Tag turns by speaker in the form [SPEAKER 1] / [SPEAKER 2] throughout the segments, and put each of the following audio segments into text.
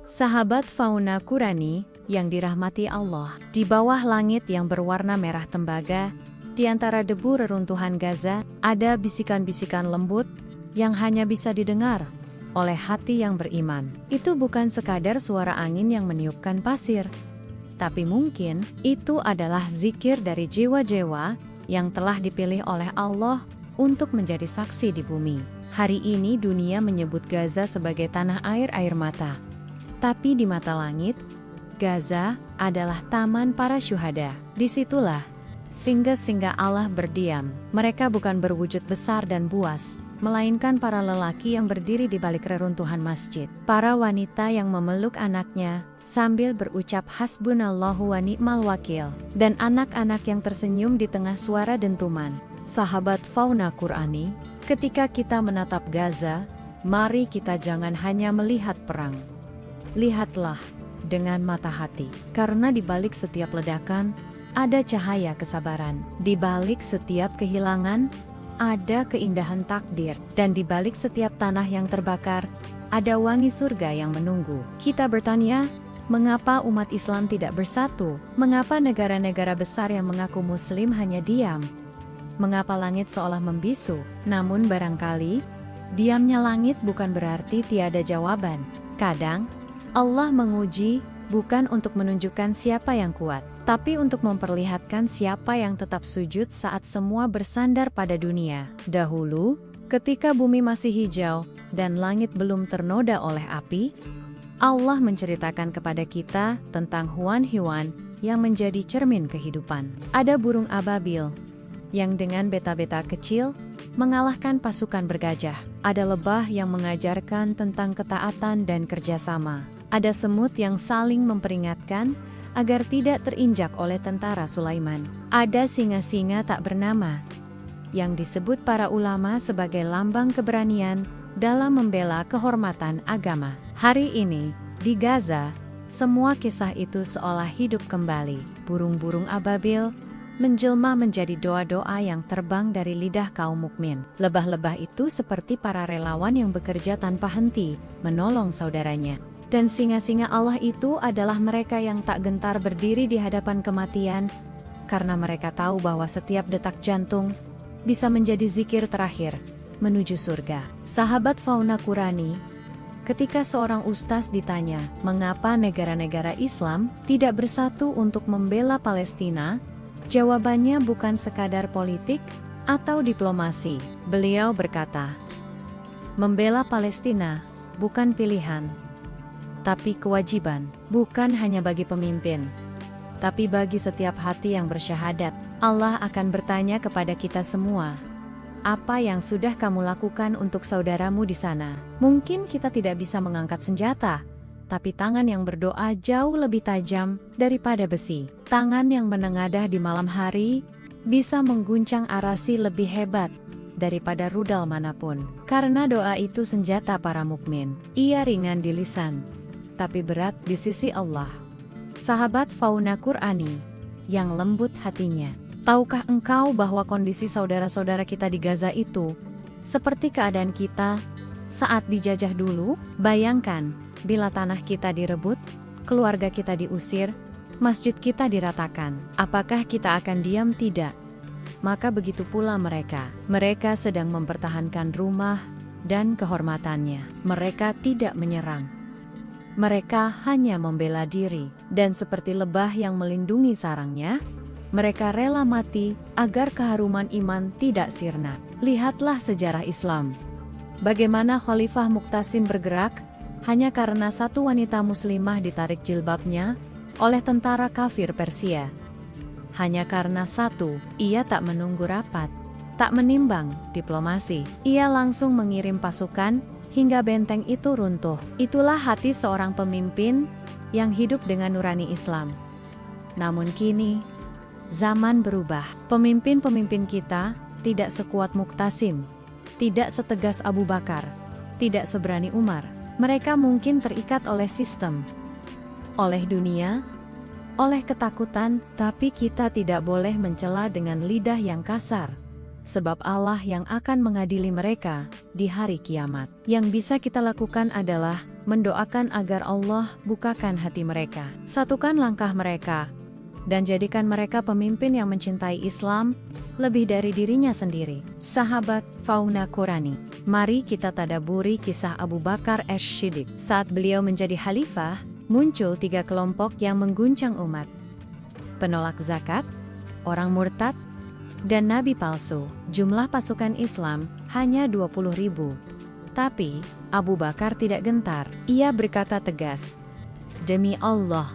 [SPEAKER 1] Sahabat fauna Qurani yang dirahmati Allah, di bawah langit yang berwarna merah tembaga, di antara debu reruntuhan Gaza, ada bisikan-bisikan lembut yang hanya bisa didengar oleh hati yang beriman. Itu bukan sekadar suara angin yang meniupkan pasir, tapi mungkin itu adalah zikir dari jiwa-jiwa yang telah dipilih oleh Allah untuk menjadi saksi di bumi. Hari ini dunia menyebut Gaza sebagai tanah air mata. Tapi di mata langit, Gaza adalah taman para syuhada. Disitulah singgah-singgah Allah berdiam. Mereka bukan berwujud besar dan buas, melainkan para lelaki yang berdiri di balik reruntuhan masjid. Para wanita yang memeluk anaknya sambil berucap hasbunallahu wa ni'mal wakil. Dan anak-anak yang tersenyum di tengah suara dentuman. Sahabat fauna Qurani, ketika kita menatap Gaza, mari kita jangan hanya melihat perang. Lihatlah dengan mata hati, karena di balik setiap ledakan, ada cahaya kesabaran. Di balik setiap kehilangan, ada keindahan takdir. Dan di balik setiap tanah yang terbakar, ada wangi surga yang menunggu. Kita bertanya, mengapa umat Islam tidak bersatu? Mengapa negara-negara besar yang mengaku muslim hanya diam? Mengapa langit seolah membisu? Namun barangkali, diamnya langit bukan berarti tiada jawaban. Kadang, Allah menguji bukan untuk menunjukkan siapa yang kuat, tapi untuk memperlihatkan siapa yang tetap sujud saat semua bersandar pada dunia. Dahulu, ketika bumi masih hijau dan langit belum ternoda oleh api, Allah menceritakan kepada kita tentang hewan-hewan yang menjadi cermin kehidupan. Ada burung ababil yang dengan beta-beta kecil mengalahkan pasukan bergajah. Ada lebah yang mengajarkan tentang ketaatan dan kerjasama. Ada semut yang saling memperingatkan agar tidak terinjak oleh tentara Sulaiman. Ada singa-singa tak bernama yang disebut para ulama sebagai lambang keberanian dalam membela kehormatan agama. Hari ini, di Gaza, semua kisah itu seolah hidup kembali. Burung-burung ababil menjelma menjadi doa-doa yang terbang dari lidah kaum mukmin. Lebah-lebah itu seperti para relawan yang bekerja tanpa henti, menolong saudaranya. Dan singa-singa Allah itu adalah mereka yang tak gentar berdiri di hadapan kematian, karena mereka tahu bahwa setiap detak jantung bisa menjadi zikir terakhir menuju surga. Sahabat fauna Qurani, ketika seorang ustaz ditanya, mengapa negara-negara Islam tidak bersatu untuk membela Palestina? Jawabannya bukan sekadar politik atau diplomasi. Beliau berkata, membela Palestina bukan pilihan, tapi kewajiban. Bukan hanya bagi pemimpin, tapi bagi setiap hati yang bersyahadat. Allah akan bertanya kepada kita semua, apa yang sudah kamu lakukan untuk saudaramu di sana? Mungkin kita tidak bisa mengangkat senjata, tapi tangan yang berdoa jauh lebih tajam daripada besi. Tangan yang menengadah di malam hari bisa mengguncang arasi lebih hebat daripada rudal manapun. Karena doa itu senjata para mukmin. Ia ringan di lisan, tapi berat di sisi Allah. Sahabat fauna Qurani yang lembut hatinya, tahukah engkau bahwa kondisi saudara-saudara kita di Gaza itu seperti keadaan kita saat dijajah dulu? Bayangkan, bila tanah kita direbut, keluarga kita diusir, masjid kita diratakan. Apakah kita akan diam? Tidak. Maka begitu pula mereka. Mereka sedang mempertahankan rumah dan kehormatannya. Mereka tidak menyerang. Mereka hanya membela diri. Dan seperti lebah yang melindungi sarangnya, mereka rela mati agar keharuman iman tidak sirna. Lihatlah sejarah Islam. Bagaimana Khalifah Muqtasim bergerak hanya karena satu wanita muslimah ditarik jilbabnya oleh tentara kafir Persia. Hanya karena satu, ia tak menunggu rapat, tak menimbang diplomasi. Ia langsung mengirim pasukan hingga benteng itu runtuh. Itulah hati seorang pemimpin yang hidup dengan nurani Islam. Namun kini, zaman berubah. Pemimpin-pemimpin kita tidak sekuat Muqtasim, tidak setegas Abu Bakar, tidak seberani Umar. Mereka mungkin terikat oleh sistem, oleh dunia, oleh ketakutan, tapi kita tidak boleh mencela dengan lidah yang kasar. Sebab Allah yang akan mengadili mereka di hari kiamat. Yang bisa kita lakukan adalah mendoakan agar Allah bukakan hati mereka, satukan langkah mereka, dan jadikan mereka pemimpin yang mencintai Islam lebih dari dirinya sendiri. Sahabat Fauna Qurani, mari kita tadaburi kisah Abu Bakar Ash-Shiddiq. Saat beliau menjadi khalifah, muncul 3 kelompok yang mengguncang umat. Penolak zakat, orang murtad, dan nabi palsu. Jumlah pasukan Islam hanya 20.000. Tapi, Abu Bakar tidak gentar. Ia berkata tegas, "Demi Allah,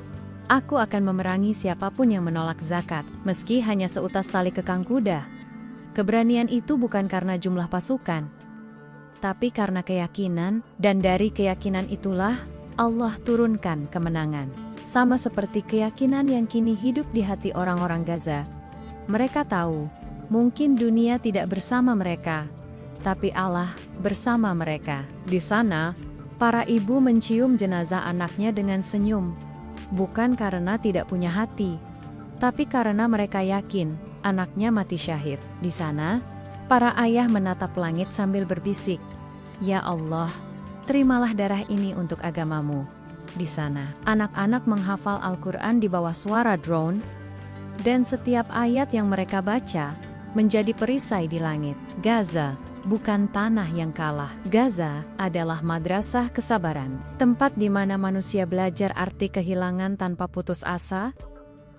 [SPEAKER 1] aku akan memerangi siapapun yang menolak zakat, meski hanya seutas tali kekang kuda." Keberanian itu bukan karena jumlah pasukan, tapi karena keyakinan, dan dari keyakinan itulah Allah turunkan kemenangan. Sama seperti keyakinan yang kini hidup di hati orang-orang Gaza. Mereka tahu, mungkin dunia tidak bersama mereka, tapi Allah bersama mereka. Di sana, para ibu mencium jenazah anaknya dengan senyum, bukan karena tidak punya hati, tapi karena mereka yakin anaknya mati syahid. Di sana, para ayah menatap langit sambil berbisik, "Ya Allah, terimalah darah ini untuk agamamu." Di sana, anak-anak menghafal Al-Quran di bawah suara drone, dan setiap ayat yang mereka baca menjadi perisai di langit. Gaza bukan tanah yang kalah. Gaza adalah madrasah kesabaran, tempat di mana manusia belajar arti kehilangan tanpa putus asa,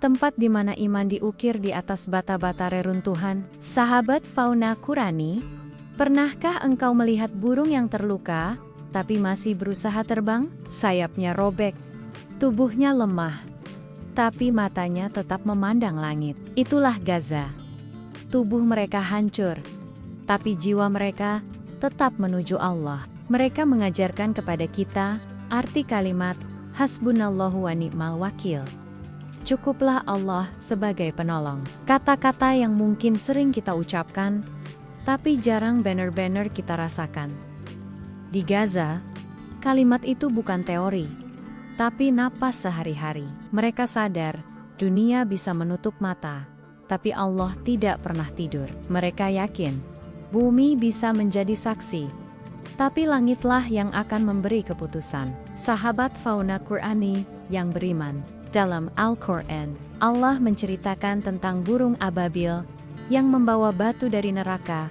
[SPEAKER 1] tempat di mana iman diukir di atas bata-bata reruntuhan. Sahabat Fauna Qurani, pernahkah engkau melihat burung yang terluka, tapi masih berusaha terbang? Sayapnya robek, tubuhnya lemah, tapi matanya tetap memandang langit. Itulah Gaza. Tubuh mereka hancur, tapi jiwa mereka tetap menuju Allah. Mereka mengajarkan kepada kita arti kalimat hasbunallahu wa ni'mal wakil. Cukuplah Allah sebagai penolong. Kata-kata yang mungkin sering kita ucapkan, tapi jarang benar-benar kita rasakan. Di Gaza, kalimat itu bukan teori, tapi napas sehari-hari. Mereka sadar, dunia bisa menutup mata, tapi Allah tidak pernah tidur. Mereka yakin, bumi bisa menjadi saksi, tapi langitlah yang akan memberi keputusan. Sahabat Fauna Qurani yang beriman, dalam Al-Quran, Allah menceritakan tentang burung ababil yang membawa batu dari neraka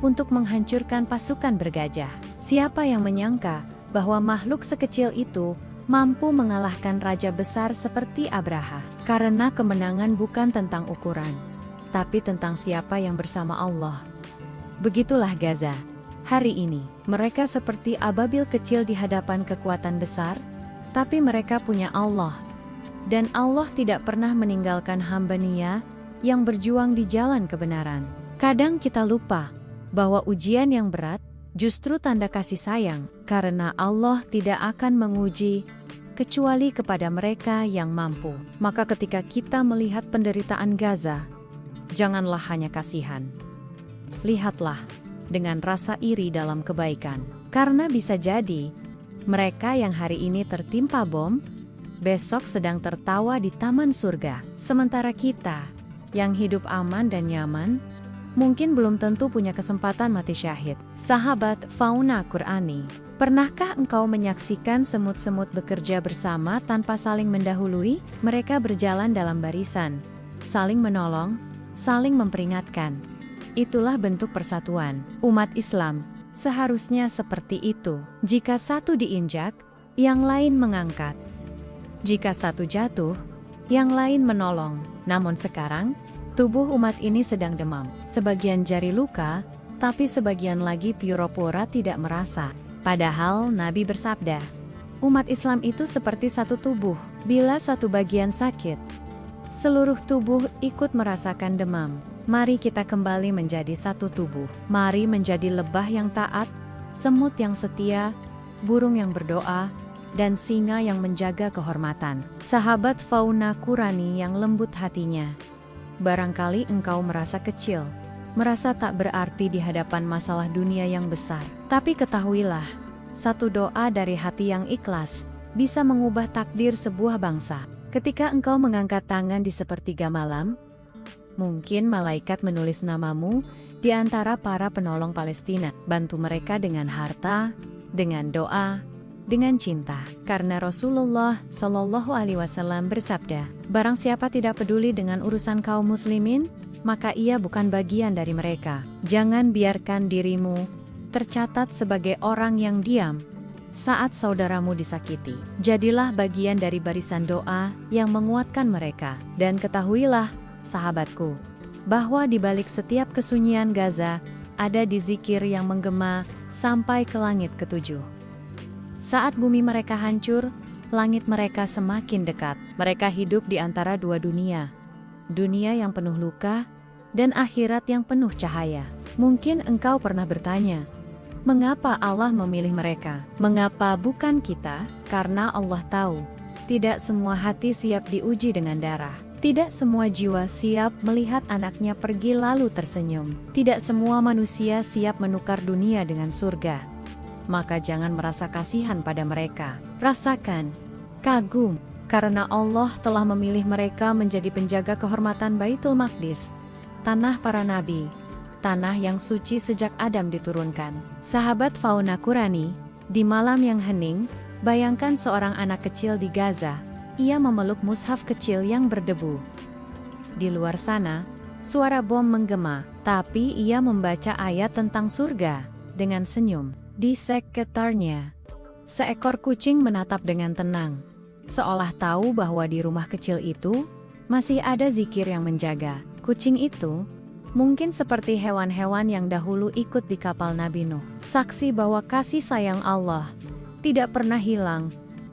[SPEAKER 1] untuk menghancurkan pasukan bergajah. Siapa yang menyangka bahwa makhluk sekecil itu mampu mengalahkan raja besar seperti Abraha? Karena kemenangan bukan tentang ukuran, tapi tentang siapa yang bersama Allah. Begitulah Gaza. Hari ini, mereka seperti ababil kecil di hadapan kekuatan besar, tapi mereka punya Allah. Dan Allah tidak pernah meninggalkan hamba-Nya yang berjuang di jalan kebenaran. Kadang kita lupa bahwa ujian yang berat justru tanda kasih sayang, karena Allah tidak akan menguji kecuali kepada mereka yang mampu. Maka ketika kita melihat penderitaan Gaza, janganlah hanya kasihan. Lihatlah dengan rasa iri dalam kebaikan. Karena bisa jadi, mereka yang hari ini tertimpa bom, besok sedang tertawa di taman surga. Sementara kita, yang hidup aman dan nyaman, mungkin belum tentu punya kesempatan mati syahid. Sahabat Fauna Qurani, pernahkah engkau menyaksikan semut-semut bekerja bersama tanpa saling mendahului? Mereka berjalan dalam barisan, saling menolong, saling memperingatkan. Itulah bentuk persatuan. Umat Islam seharusnya seperti itu. Jika satu diinjak, yang lain mengangkat. Jika satu jatuh, yang lain menolong. Namun sekarang, tubuh umat ini sedang demam. Sebagian jari luka, tapi sebagian lagi pura-pura tidak merasa. Padahal Nabi bersabda, umat Islam itu seperti satu tubuh. Bila satu bagian sakit, seluruh tubuh ikut merasakan demam. Mari kita kembali menjadi satu tubuh. Mari menjadi lebah yang taat, semut yang setia, burung yang berdoa, dan singa yang menjaga kehormatan. Sahabat Fauna Qurani yang lembut hatinya, barangkali engkau merasa kecil, merasa tak berarti di hadapan masalah dunia yang besar. Tapi ketahuilah, satu doa dari hati yang ikhlas bisa mengubah takdir sebuah bangsa. Ketika engkau mengangkat tangan di sepertiga malam, mungkin malaikat menulis namamu di antara para penolong Palestina. Bantu mereka dengan harta, dengan doa, dengan cinta. Karena Rasulullah Shallallahu Alaihi Wasallam bersabda, barang siapa tidak peduli dengan urusan kaum muslimin, maka ia bukan bagian dari mereka. Jangan biarkan dirimu tercatat sebagai orang yang diam saat saudaramu disakiti. Jadilah bagian dari barisan doa yang menguatkan mereka. Dan ketahuilah, sahabatku, bahwa di balik setiap kesunyian Gaza, ada di zikir yang menggema sampai ke langit ketujuh. Saat bumi mereka hancur, langit mereka semakin dekat. Mereka hidup di antara dua dunia. Dunia yang penuh luka, dan akhirat yang penuh cahaya. Mungkin engkau pernah bertanya, mengapa Allah memilih mereka? Mengapa bukan kita? Karena Allah tahu, tidak semua hati siap diuji dengan darah. Tidak semua jiwa siap melihat anaknya pergi lalu tersenyum. Tidak semua manusia siap menukar dunia dengan surga. Maka jangan merasa kasihan pada mereka. Rasakan kagum, karena Allah telah memilih mereka menjadi penjaga kehormatan Baitul Maqdis, tanah para nabi, tanah yang suci sejak Adam diturunkan. Sahabat Fauna Qurani, di malam yang hening, bayangkan seorang anak kecil di Gaza. Ia memeluk mushaf kecil yang berdebu. Di luar sana, suara bom menggema, tapi ia membaca ayat tentang surga dengan senyum. Di sekitarnya, seekor kucing menatap dengan tenang, seolah tahu bahwa di rumah kecil itu masih ada zikir yang menjaga. Kucing itu mungkin seperti hewan-hewan yang dahulu ikut di kapal Nabi Nuh, saksi bahwa kasih sayang Allah tidak pernah hilang.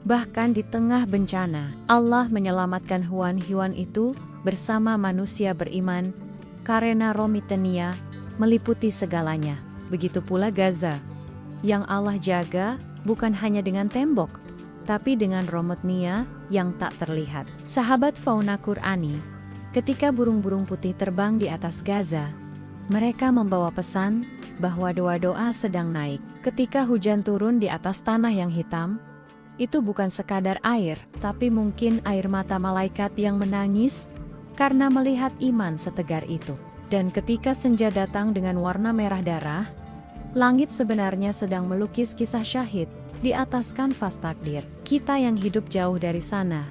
[SPEAKER 1] Bahkan di tengah bencana, Allah menyelamatkan hewan-hewan itu bersama manusia beriman, karena rahmatnya meliputi segalanya. Begitu pula Gaza, yang Allah jaga bukan hanya dengan tembok, tapi dengan rahmatnya yang tak terlihat. Sahabat Fauna Qurani, ketika burung-burung putih terbang di atas Gaza, mereka membawa pesan bahwa doa-doa sedang naik. Ketika hujan turun di atas tanah yang hitam, itu bukan sekadar air, tapi mungkin air mata malaikat yang menangis karena melihat iman setegar itu. Dan ketika senja datang dengan warna merah darah, langit sebenarnya sedang melukis kisah syahid di atas kanvas takdir. Kita yang hidup jauh dari sana,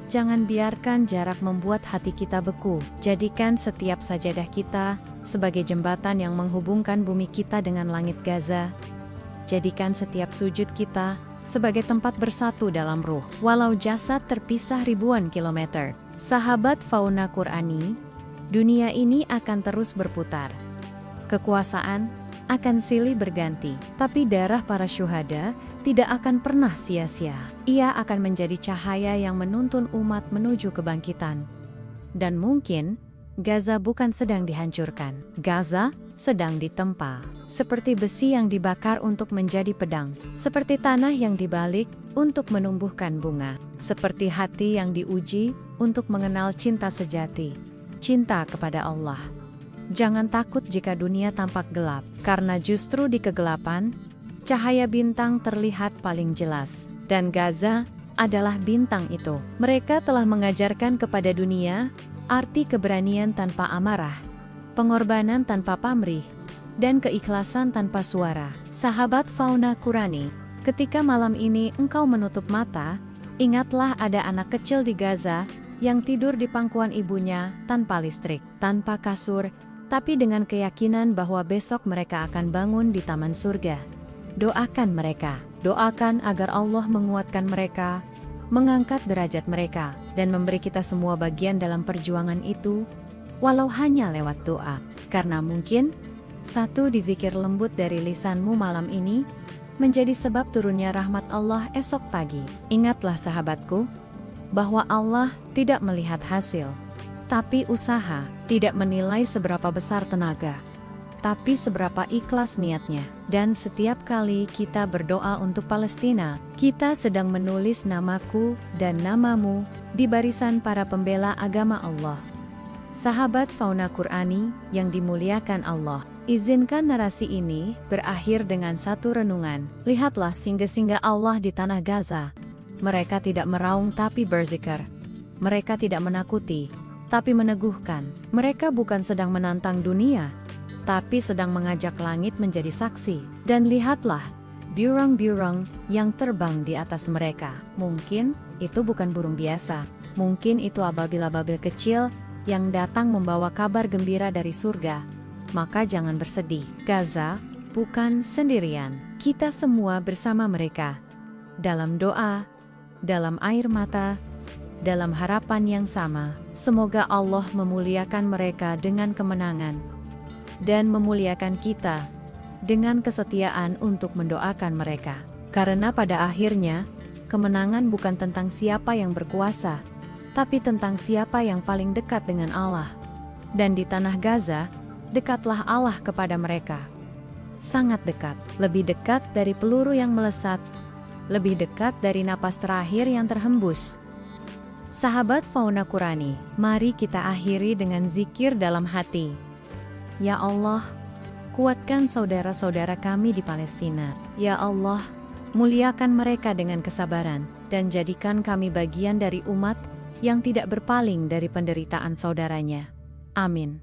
[SPEAKER 1] jangan biarkan jarak membuat hati kita beku. Jadikan setiap sajadah kita sebagai jembatan yang menghubungkan bumi kita dengan langit Gaza. Jadikan setiap sujud kita sebagai tempat bersatu dalam ruh, walau jasad terpisah ribuan kilometer. Sahabat Fauna Qurani, dunia ini akan terus berputar. Kekuasaan akan silih berganti, tapi darah para syuhada tidak akan pernah sia-sia. Ia akan menjadi cahaya yang menuntun umat menuju kebangkitan. Dan mungkin Gaza bukan sedang dihancurkan. Gaza sedang ditempa, seperti besi yang dibakar untuk menjadi pedang, seperti tanah yang dibalik untuk menumbuhkan bunga, seperti hati yang diuji untuk mengenal cinta sejati, cinta kepada Allah. Jangan takut jika dunia tampak gelap, karena justru di kegelapan, cahaya bintang terlihat paling jelas. Dan Gaza adalah bintang itu. Mereka telah mengajarkan kepada dunia arti keberanian tanpa amarah, pengorbanan tanpa pamrih, dan keikhlasan tanpa suara. Sahabat Fauna Qurani, ketika malam ini engkau menutup mata, ingatlah ada anak kecil di Gaza yang tidur di pangkuan ibunya tanpa listrik, tanpa kasur, tapi dengan keyakinan bahwa besok mereka akan bangun di taman surga. Doakan mereka, doakan agar Allah menguatkan mereka, mengangkat derajat mereka, dan memberi kita semua bagian dalam perjuangan itu, walau hanya lewat doa. Karena mungkin satu dizikir lembut dari lisanmu malam ini menjadi sebab turunnya rahmat Allah esok pagi. Ingatlah sahabatku, bahwa Allah tidak melihat hasil, tapi usaha. Tidak menilai seberapa besar tenaga, tapi seberapa ikhlas niatnya. Dan setiap kali kita berdoa untuk Palestina, kita sedang menulis namaku dan namamu di barisan para pembela agama Allah. Sahabat Fauna Qurani yang dimuliakan Allah, izinkan narasi ini berakhir dengan satu renungan. Lihatlah singgah-singgah Allah di tanah Gaza. Mereka tidak meraung tapi berzikir. Mereka tidak menakuti, tapi meneguhkan. Mereka bukan sedang menantang dunia, tapi sedang mengajak langit menjadi saksi. Dan lihatlah, burung-burung yang terbang di atas mereka. Mungkin itu bukan burung biasa. Mungkin itu ababil-ababil kecil yang datang membawa kabar gembira dari surga. Maka jangan bersedih. Gaza bukan sendirian. Kita semua bersama mereka. Dalam doa, dalam air mata, dalam harapan yang sama. Semoga Allah memuliakan mereka dengan kemenangan dan memuliakan kita dengan kesetiaan untuk mendoakan mereka. Karena pada akhirnya, kemenangan bukan tentang siapa yang berkuasa, tapi tentang siapa yang paling dekat dengan Allah. Dan di tanah Gaza, dekatlah Allah kepada mereka. Sangat dekat, lebih dekat dari peluru yang melesat, lebih dekat dari napas terakhir yang terhembus. Sahabat Fauna Qurani, mari kita akhiri dengan zikir dalam hati. Ya Allah, kuatkan saudara-saudara kami di Palestina. Ya Allah, muliakan mereka dengan kesabaran, dan jadikan kami bagian dari umat yang tidak berpaling dari penderitaan saudaranya. Amin.